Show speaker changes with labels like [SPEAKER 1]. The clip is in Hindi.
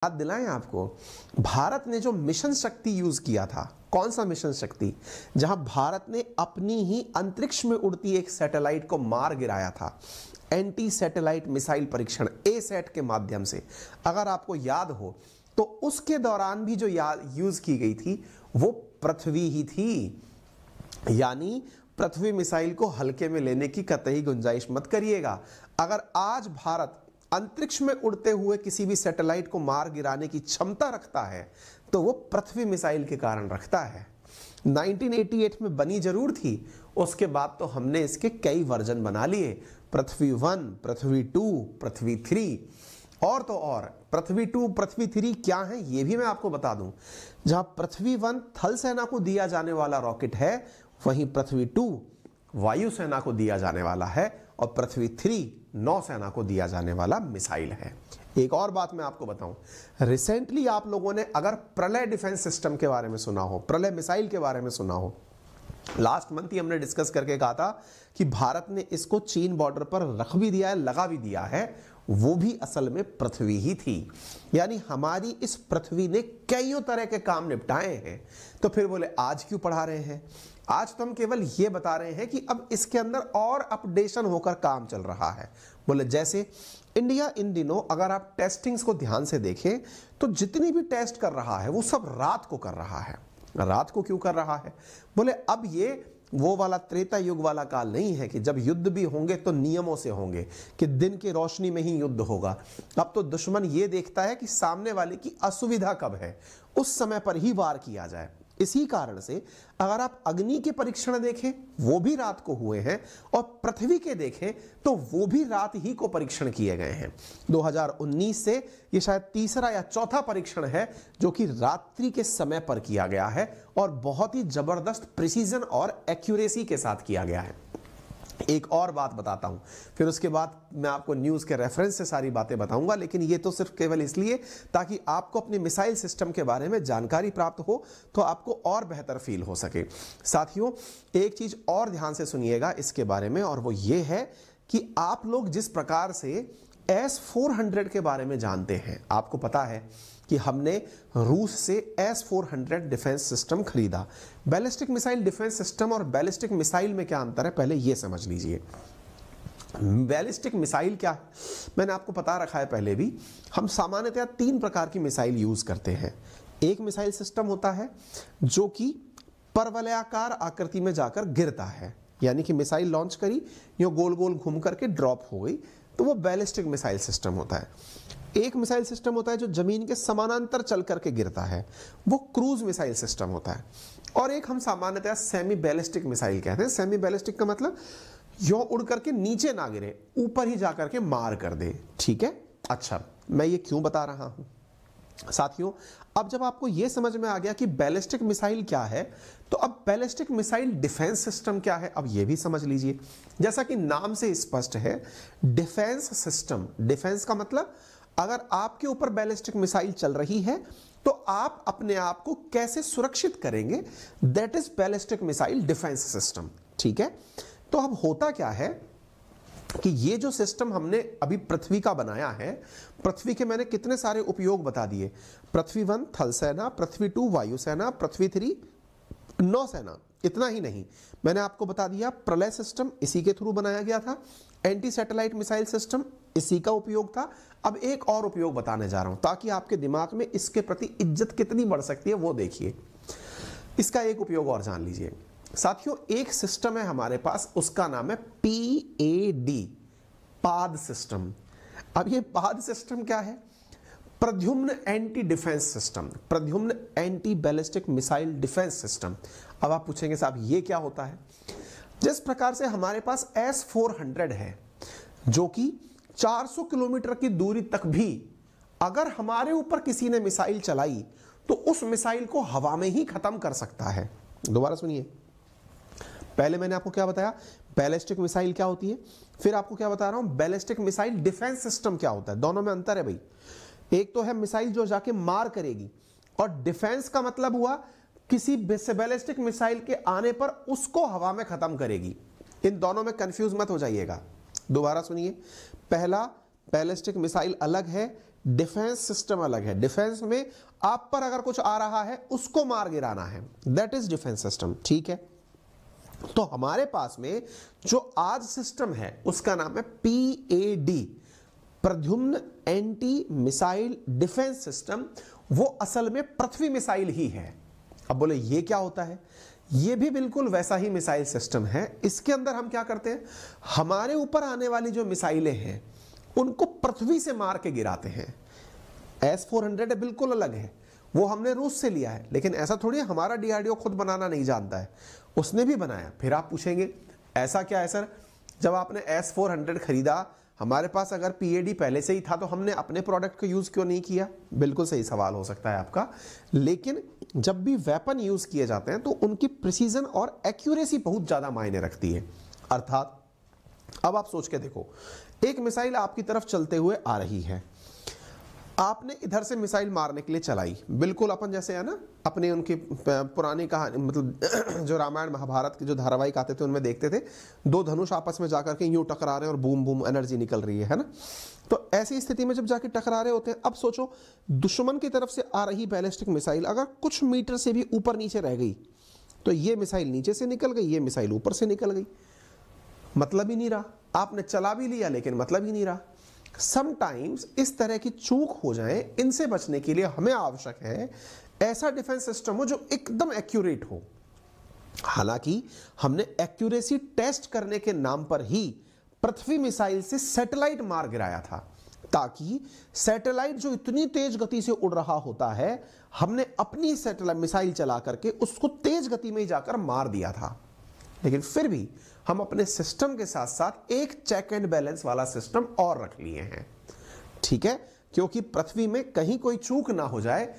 [SPEAKER 1] याद दिलाएं आपको, भारत ने जो मिशन शक्ति यूज किया था, कौन सा मिशन शक्ति, जहां भारत ने अपनी ही अंतरिक्ष में उड़ती एक सैटेलाइट को मार गिराया था, एंटी सैटेलाइट मिसाइल परीक्षण ए-सैट के माध्यम से। अगर आपको याद हो तो उसके दौरान भी जो यूज की गई थी वो पृथ्वी ही थी। यानी पृथ्वी मिसाइल को हल्के में लेने की कतई गुंजाइश मत करिएगा। अगर आज भारत अंतरिक्ष में उड़ते हुए किसी भी सैटेलाइट को मार गिराने की क्षमता रखता है तो वो पृथ्वी मिसाइल के कारण रखता है। 1988 में बनी जरूर थी, उसके बाद तो हमने इसके कई वर्जन बना लिए, पृथ्वी 1, पृथ्वी 2, पृथ्वी 3 और तो और। पृथ्वी 2, पृथ्वी 3 क्या है ये भी मैं आपको बता दूं। जहां पृथ्वी 1 थल सेना को दिया जाने वाला रॉकेट है, वहीं पृथ्वी 2 वायुसेना को दिया जाने वाला है और पृथ्वी 3 नौसेना को दिया जाने वाला मिसाइल है। एक और बात मैं आपको बताऊं, रिसेंटली आप लोगों ने अगर प्रलय डिफेंस सिस्टम के बारे में सुना हो, प्रलय मिसाइल के बारे में सुना हो, लास्ट मंथ ही हमने डिस्कस करके कहा था कि भारत ने इसको चीन बॉर्डर पर रख भी दिया है, लगा भी दिया है, वो भी असल में पृथ्वी ही थी। यानी हमारी इस पृथ्वी ने कईयों तरह के काम निपटाए हैं। तो फिर बोले आज क्यों पढ़ा रहे हैं? आज तो हम केवल ये बता रहे हैं कि अब इसके अंदर और अपडेशन होकर काम चल रहा है। बोले जैसे इंडिया इन दिनों अगर आप टेस्टिंग्स को ध्यान से देखें तो जितनी भी टेस्ट कर रहा है वो सब रात को कर रहा है। रात को क्यों कर रहा है? बोले अब ये वो वाला त्रेता युग वाला काल नहीं है कि जब युद्ध भी होंगे तो नियमों से होंगे, कि दिन की रोशनी में ही युद्ध होगा। अब तो दुश्मन ये देखता है कि सामने वाले की असुविधा कब है, उस समय पर ही वार किया जाए। इसी कारण से अगर आप अग्नि के परीक्षण देखें वो भी रात को हुए हैं और पृथ्वी के देखें तो वो भी रात ही को परीक्षण किए गए हैं। 2019 से ये शायद तीसरा या चौथा परीक्षण है जो कि रात्रि के समय पर किया गया है और बहुत ही जबरदस्त प्रिसीजन और एक्यूरेसी के साथ किया गया है। एक और बात बताता हूं, फिर उसके बाद मैं आपको न्यूज़ के रेफरेंस से सारी बातें बताऊंगा, लेकिन ये तो सिर्फ केवल इसलिए ताकि आपको अपने मिसाइल सिस्टम के बारे में जानकारी प्राप्त हो तो आपको और बेहतर फील हो सके। साथियों एक चीज़ और ध्यान से सुनिएगा इसके बारे में, और वो ये है कि आप लोग जिस प्रकार से S-400 के बारे में जानते हैं, आपको पता है कि हमने रूस से S-400 डिफेंस सिस्टम खरीदा। बैलिस्टिक मिसाइल डिफेंस सिस्टम और बैलिस्टिक मिसाइल में क्या अंतर है पहले ये समझ लीजिए। बैलिस्टिक मिसाइल क्या है मैंने आपको बता रखा है पहले भी। हम सामान्यतः 3 प्रकार की मिसाइल यूज करते हैं। एक मिसाइल सिस्टम होता है जो कि परवलयाकार आकृति में जाकर गिरता है, यानी कि मिसाइल लॉन्च करी, यो गोल गोल घूम करके ड्रॉप हो गई, तो वो बैलिस्टिक मिसाइल सिस्टम होता है। एक मिसाइल सिस्टम होता है जो जमीन के समानांतर चल करके गिरता है, वो क्रूज मिसाइल सिस्टम होता है। और एक हम सामान्यतः सेमी बैलिस्टिक मिसाइल कहते हैं। सेमी बैलिस्टिक का मतलब यो उड़ करके नीचे ना गिरे, ऊपर ही जाकर के मार कर दे। ठीक है, अच्छा मैं ये क्यों बता रहा हूं साथियों, अब जब आपको यह समझ में आ गया कि बैलिस्टिक मिसाइल क्या है तो अब बैलिस्टिक मिसाइल डिफेंस सिस्टम क्या है अब यह भी समझ लीजिए। जैसा कि नाम से स्पष्ट है, डिफेंस सिस्टम। डिफेंस का मतलब अगर आपके ऊपर बैलिस्टिक मिसाइल चल रही है तो आप अपने आप को कैसे सुरक्षित करेंगे, that is ballistic missile defence system. ठीक है, तो अब होता क्या है कि ये जो सिस्टम हमने अभी पृथ्वी का बनाया है, पृथ्वी के मैंने कितने सारे उपयोग बता दिए। पृथ्वी 1 थल सेना, पृथ्वी 2 वायुसेना, पृथ्वी 3 नौसेना। इतना ही नहीं, मैंने आपको बता दिया प्रलय सिस्टम इसी के थ्रू बनाया गया था, एंटी सैटेलाइट मिसाइल सिस्टम इसी का उपयोग था। अब एक और उपयोग बताने जा रहा हूं ताकि आपके दिमाग में इसके प्रति इज्जत कितनी बढ़ सकती है वो देखिए। इसका एक उपयोग और जान लीजिए साथियों। एक सिस्टम है हमारे पास, उसका नाम है PAD, पाद सिस्टम। अब ये पाद सिस्टम क्या है? Pradyumna anti defence system, Pradyumna anti ballistic missile defence system. अब आप पूछेंगे साहब ये क्या होता है? जिस प्रकार से हमारे पास S-400 है जो कि 400 किलोमीटर की दूरी तक भी अगर हमारे ऊपर किसी ने मिसाइल चलाई तो उस मिसाइल को हवा में ही खत्म कर सकता है। दोबारा सुनिए, पहले मैंने आपको क्या बताया, बैलिस्टिक मिसाइल क्या होती है, फिर आपको क्या बता रहा हूं, बैलिस्टिक मिसाइल डिफेंस सिस्टम क्या होता है। दोनों में अंतर है भाई। एक तो है मिसाइल जो जाके मार करेगी, और डिफेंस का मतलब हुआ किसी बैलिस्टिक मिसाइल के आने पर उसको हवा में खत्म करेगी। इन दोनों में कंफ्यूज मत हो जाइएगा। दोबारा सुनिए, पहला बैलिस्टिक मिसाइल अलग है, डिफेंस सिस्टम अलग है। डिफेंस में आप पर अगर कुछ आ रहा है उसको मार गिराना है, दैट इज डिफेंस सिस्टम। ठीक है, तो हमारे पास में जो आज सिस्टम है उसका नाम है PAD, Pradyumna anti missile defence system. वो असल में पृथ्वी मिसाइल ही है। अब बोले ये क्या होता है? ये भी बिल्कुल वैसा ही मिसाइल सिस्टम है। इसके अंदर हम क्या करते हैं, हमारे ऊपर आने वाली जो मिसाइलें हैं उनको पृथ्वी से मार के गिराते हैं। S-400 बिल्कुल अलग है, वो हमने रूस से लिया है, लेकिन ऐसा थोड़ी है हमारा DRDO खुद बनाना नहीं जानता है, उसने भी बनाया। फिर आप पूछेंगे ऐसा क्या है सर, जब आपने S-400 खरीदा, हमारे पास अगर PAD पहले से ही था तो हमने अपने प्रोडक्ट को यूज क्यों नहीं किया? बिल्कुल सही सवाल हो सकता है आपका। लेकिन जब भी वेपन यूज किए जाते हैं तो उनकी प्रिसीजन और एक्यूरेसी बहुत ज्यादा मायने रखती है। अर्थात अब आप सोच के देखो, एक मिसाइल आपकी तरफ चलते हुए आ रही है, आपने इधर से मिसाइल मारने के लिए चलाई, बिल्कुल अपन जैसे है ना अपने उनकी पुरानी कहानी, मतलब जो रामायण महाभारत के जो धारावाहिक आते थे उनमें देखते थे, दो धनुष आपस में जाकर के यूं टकरा रहे हैं और बूम बूम एनर्जी निकल रही है ना। तो ऐसी स्थिति में जब जाके टकरा रहे होते हैं, अब सोचो दुश्मन की तरफ से आ रही बैलिस्टिक मिसाइल अगर कुछ मीटर से भी ऊपर नीचे रह गई तो ये मिसाइल नीचे से निकल गई, ये मिसाइल ऊपर से निकल गई, मतलब ही नहीं रहा। आपने चला भी लिया लेकिन मतलब ही नहीं रहा। समटाइम्स इस तरह की चूक हो जाए, इनसे बचने के लिए हमें आवश्यक है ऐसा डिफेंस सिस्टम हो जो एकदम एक्यूरेट हो। हालांकि हमने एक्यूरेसी टेस्ट करने के नाम पर ही पृथ्वी मिसाइल से सैटेलाइट मार गिराया था, ताकि सैटेलाइट जो इतनी तेज गति से उड़ रहा होता है, हमने अपनी सैटेलाइट मिसाइल चला करके उसको तेज गति में ही जाकर मार दिया था। लेकिन फिर भी हम अपने सिस्टम के साथ साथ एक चेक एंड बैलेंस वाला सिस्टम और रख लिए हैं। ठीक है, क्योंकि पृथ्वी में कहीं कोई चूक ना हो जाए